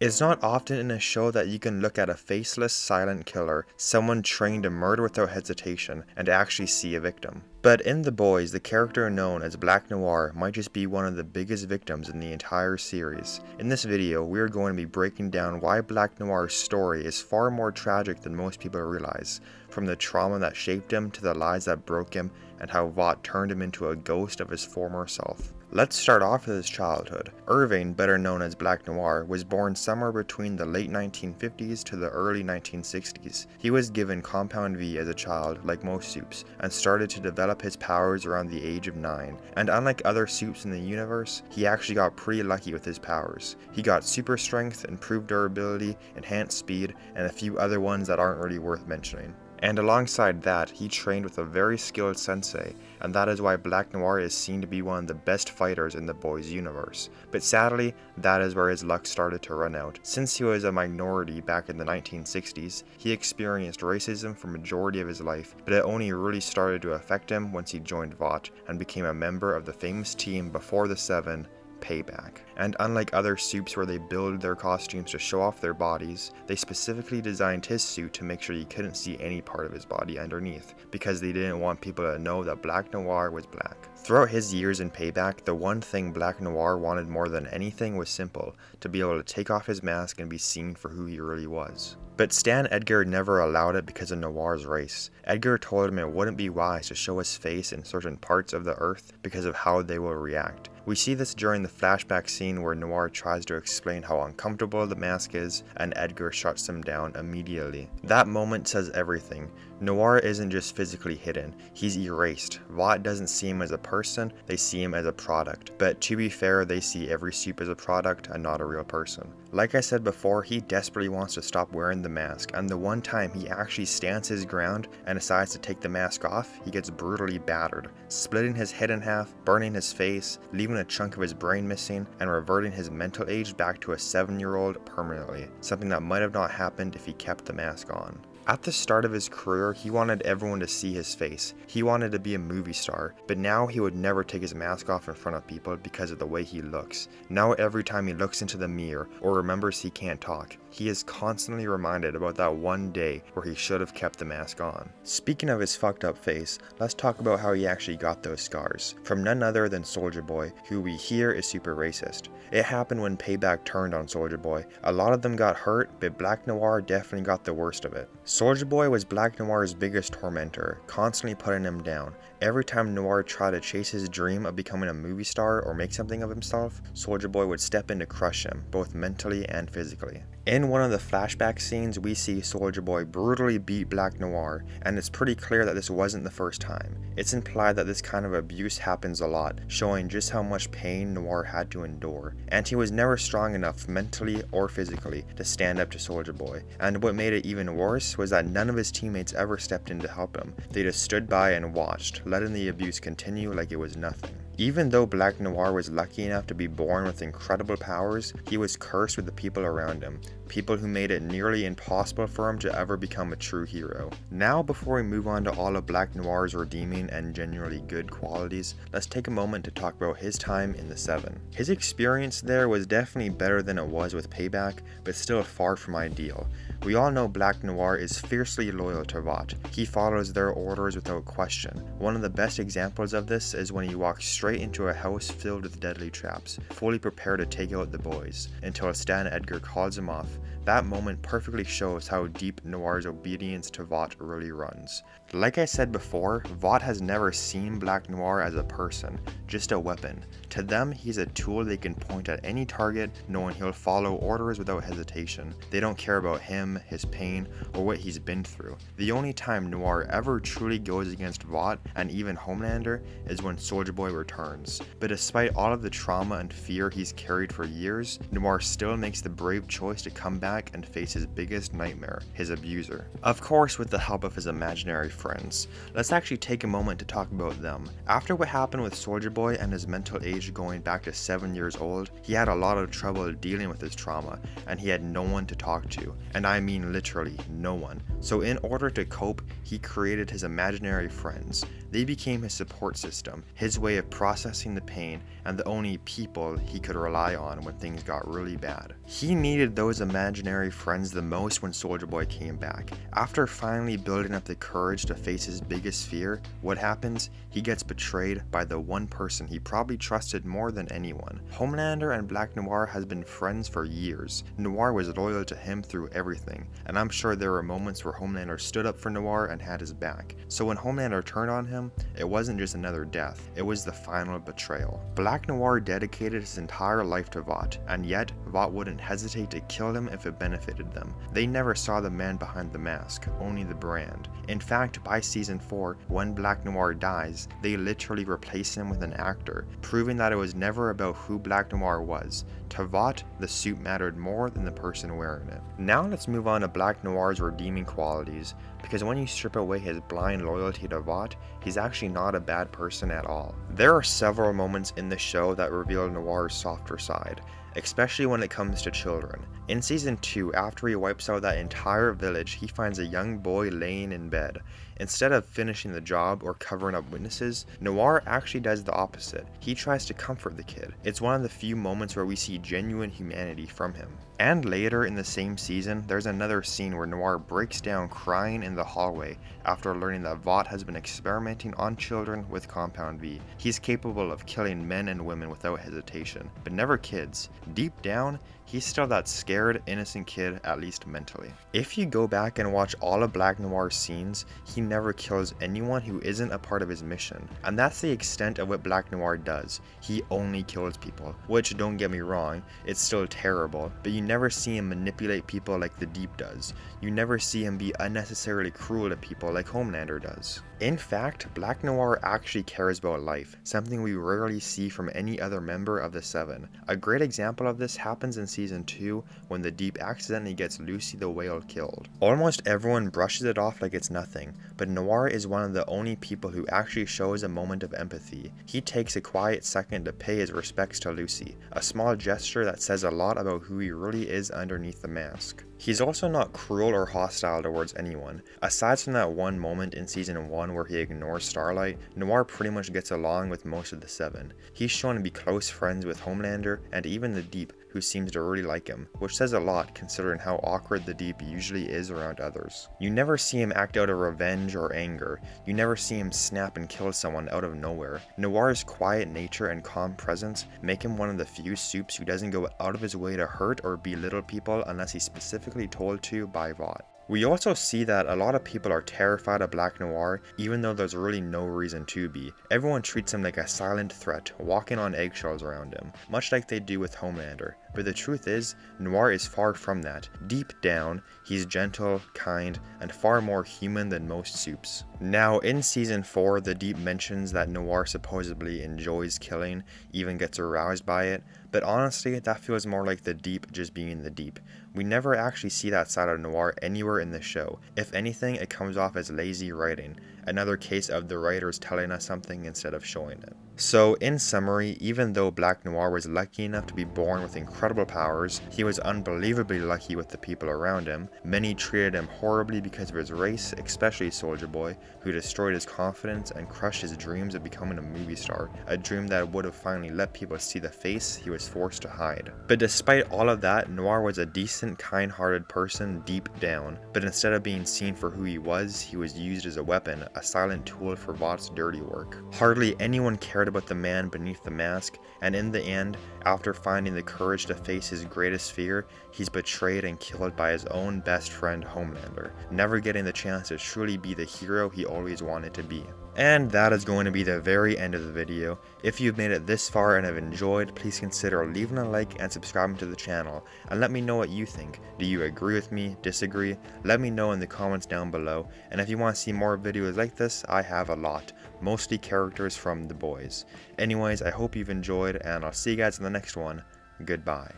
It's not often in a show that you can look at a faceless, silent killer, someone trained to murder without hesitation, and actually see a victim. But in The Boys, the character known as Black Noir might just be one of the biggest victims in the entire series. In this video, we are going to be breaking down why Black Noir's story is far more tragic than most people realize, from the trauma that shaped him to the lies that broke him, and how Vought turned him into a ghost of his former self. Let's start off with his childhood. Irving, better known as Black Noir, was born somewhere between the late 1950s to the early 1960s. He was given Compound V as a child, like most Supes, and started to develop his powers around the age of 9. And unlike other Supes in the universe, he actually got pretty lucky with his powers. He got super strength, improved durability, enhanced speed, and a few other ones that aren't really worth mentioning. And alongside that, he trained with a very skilled sensei, and that is why Black Noir is seen to be one of the best fighters in the Boys universe. But sadly, that is where his luck started to run out. Since he was a minority back in the 1960s, he experienced racism for majority of his life, but it only really started to affect him once he joined Vought and became a member of the famous team before the Seven, Payback. And unlike other Supes where they build their costumes to show off their bodies, they specifically designed his suit to make sure you couldn't see any part of his body underneath, because they didn't want people to know that Black Noir was black. Throughout his years in Payback, the one thing Black Noir wanted more than anything was simple: to be able to take off his mask and be seen for who he really was. But Stan Edgar never allowed it because of Noir's race. Edgar told him it wouldn't be wise to show his face in certain parts of the Earth because of how they will react. We see this during the flashback scene where Noir tries to explain how uncomfortable the mask is, and Edgar shuts him down immediately. That moment says everything. Noir isn't just physically hidden, he's erased. Vought doesn't see him as a person, they see him as a product. But to be fair, they see every Supe as a product and not a real person. Like I said before, he desperately wants to stop wearing the mask, and the one time he actually stands his ground and decides to take the mask off, he gets brutally battered, splitting his head in half, burning his face, leaving a chunk of his brain missing, and reverting his mental age back to a 7-year-old permanently, something that might have not happened if he kept the mask on. At the start of his career, he wanted everyone to see his face. He wanted to be a movie star, but now he would never take his mask off in front of people because of the way he looks. Now every time he looks into the mirror or remembers he can't talk, he is constantly reminded about that one day where he should have kept the mask on. Speaking of his fucked up face, let's talk about how he actually got those scars. From none other than Soulja Boy, who we hear is super racist. It happened when Payback turned on Soulja Boy. A lot of them got hurt, but Black Noir definitely got the worst of it. Soulja Boy was Black Noir's biggest tormentor, constantly putting him down. Every time Noir tried to chase his dream of becoming a movie star or make something of himself, Soulja Boy would step in to crush him, both mentally and physically. In one of the flashback scenes, we see Soulja Boy brutally beat Black Noir, and it's pretty clear that this wasn't the first time. It's implied that this kind of abuse happens a lot, showing just how much pain Noir had to endure. And he was never strong enough mentally or physically to stand up to Soulja Boy. And what made it even worse was that none of his teammates ever stepped in to help him. They just stood by and watched, letting the abuse continue like it was nothing. Even though Black Noir was lucky enough to be born with incredible powers, he was cursed with the people around him. People who made it nearly impossible for him to ever become a true hero. Now, before we move on to all of Black Noir's redeeming and genuinely good qualities, let's take a moment to talk about his time in the Seven. His experience there was definitely better than it was with Payback, but still far from ideal. We all know Black Noir is fiercely loyal to Vought. He follows their orders without question. One of the best examples of this is when he walks straight into a house filled with deadly traps, fully prepared to take out the boys, until Stan Edgar calls him off. That moment perfectly shows how deep Noir's obedience to Vought really runs. Like I said before, Vought has never seen Black Noir as a person, just a weapon. To them, he's a tool they can point at any target, knowing he'll follow orders without hesitation. They don't care about him, his pain, or what he's been through. The only time Noir ever truly goes against Vought, and even Homelander, is when Soulja Boy returns. But despite all of the trauma and fear he's carried for years, Noir still makes the brave choice to come back and face his biggest nightmare, his abuser. Of course, with the help of his imaginary friends. Let's actually take a moment to talk about them. After what happened with Soulja Boy and his mental age going back to 7 years old, he had a lot of trouble dealing with his trauma, and he had no one to talk to. And I mean literally no one. So in order to cope, he created his imaginary friends. They became his support system, his way of processing the pain, and the only people he could rely on when things got really bad. He needed those imaginary friends the most when Soulja Boy came back. After finally building up the courage to face his biggest fear, what happens? He gets betrayed by the one person he probably trusted more than anyone. Homelander and Black Noir has been friends for years. Noir was loyal to him through everything, and I'm sure there were moments where Homelander stood up for Noir and had his back. So when Homelander turned on him, it wasn't just another death, it was the final betrayal. Black Noir dedicated his entire life to Vought, and yet Vought wouldn't hesitate to kill him if it benefited them. They never saw the man behind the mask, only the brand. In fact, by season 4, when Black Noir dies, they literally replace him with an actor, proving that it was never about who Black Noir was. To Vought, the suit mattered more than the person wearing it. Now let's move on to Black Noir's redeeming qualities, because when you strip away his blind loyalty to Vought, he's actually not a bad person at all. There are several moments in the show that reveal Noir's softer side, especially when it comes to children. In season 2, after he wipes out that entire village, he finds a young boy laying in bed. Instead of finishing the job or covering up witnesses, Noir actually does the opposite. He tries to comfort the kid. It's one of the few moments where we see genuine humanity from him. And later in the same season, there's another scene where Noir breaks down crying in the hallway after learning that Vought has been experimenting on children with Compound V. He's capable of killing men and women without hesitation, but never kids. Deep down, he's still that scared, innocent kid, at least mentally. If you go back and watch all of Black Noir's scenes, he never kills anyone who isn't a part of his mission. And that's the extent of what Black Noir does. He only kills people, which, don't get me wrong, it's still terrible, but you never see him manipulate people like the Deep does. You never see him be unnecessarily cruel to people like Homelander does. In fact, Black Noir actually cares about life, something we rarely see from any other member of the Seven. A great example of this happens in season 2 when the Deep accidentally gets Lucy the Whale killed. Almost everyone brushes it off like it's nothing, but Noir is one of the only people who actually shows a moment of empathy. He takes a quiet second to pay his respects to Lucy, a small gesture that says a lot about who he really is underneath the mask. He's also not cruel or hostile towards anyone. Aside from that one moment in season 1 where he ignores Starlight, Noir pretty much gets along with most of the Seven. He's shown to be close friends with Homelander and even the Deep, who seems to really like him, which says a lot considering how awkward the Deep usually is around others. You never see him act out of revenge or anger. You never see him snap and kill someone out of nowhere. Noir's quiet nature and calm presence make him one of the few supes who doesn't go out of his way to hurt or belittle people unless he's specifically told to by Vought. We also see that a lot of people are terrified of Black Noir, even though there's really no reason to be. Everyone treats him like a silent threat, walking on eggshells around him, much like they do with Homelander. But the truth is, Noir is far from that. Deep down, he's gentle, kind, and far more human than most supes. Now, in season 4, the Deep mentions that Noir supposedly enjoys killing, even gets aroused by it, but honestly, that feels more like the Deep just being the Deep. We never actually see that side of Noir anywhere in the show. If anything, it comes off as lazy writing, another case of the writers telling us something instead of showing it. So, in summary, even though Black Noir was lucky enough to be born with incredible powers, he was unbelievably lucky with the people around him. Many treated him horribly because of his race, especially Soulja Boy, who destroyed his confidence and crushed his dreams of becoming a movie star, a dream that would have finally let people see the face he was forced to hide. But despite all of that, Noir was a decent, kind-hearted person deep down, but instead of being seen for who he was used as a weapon, a silent tool for Vought's dirty work. Hardly anyone cared about the man beneath the mask, and in the end, after finding the courage to face his greatest fear, he's betrayed and killed by his own best friend Homelander, never getting the chance to truly be the hero he always wanted to be. And that is going to be the very end of the video. If you've made it this far and have enjoyed, please consider leaving a like and subscribing to the channel, and let me know what you think. Do you agree with me? Disagree? Let me know in the comments down below, and if you want to see more videos like this, I have a lot, mostly characters from The Boys. Anyways, I hope you've enjoyed, and I'll see you guys in the next one. Goodbye.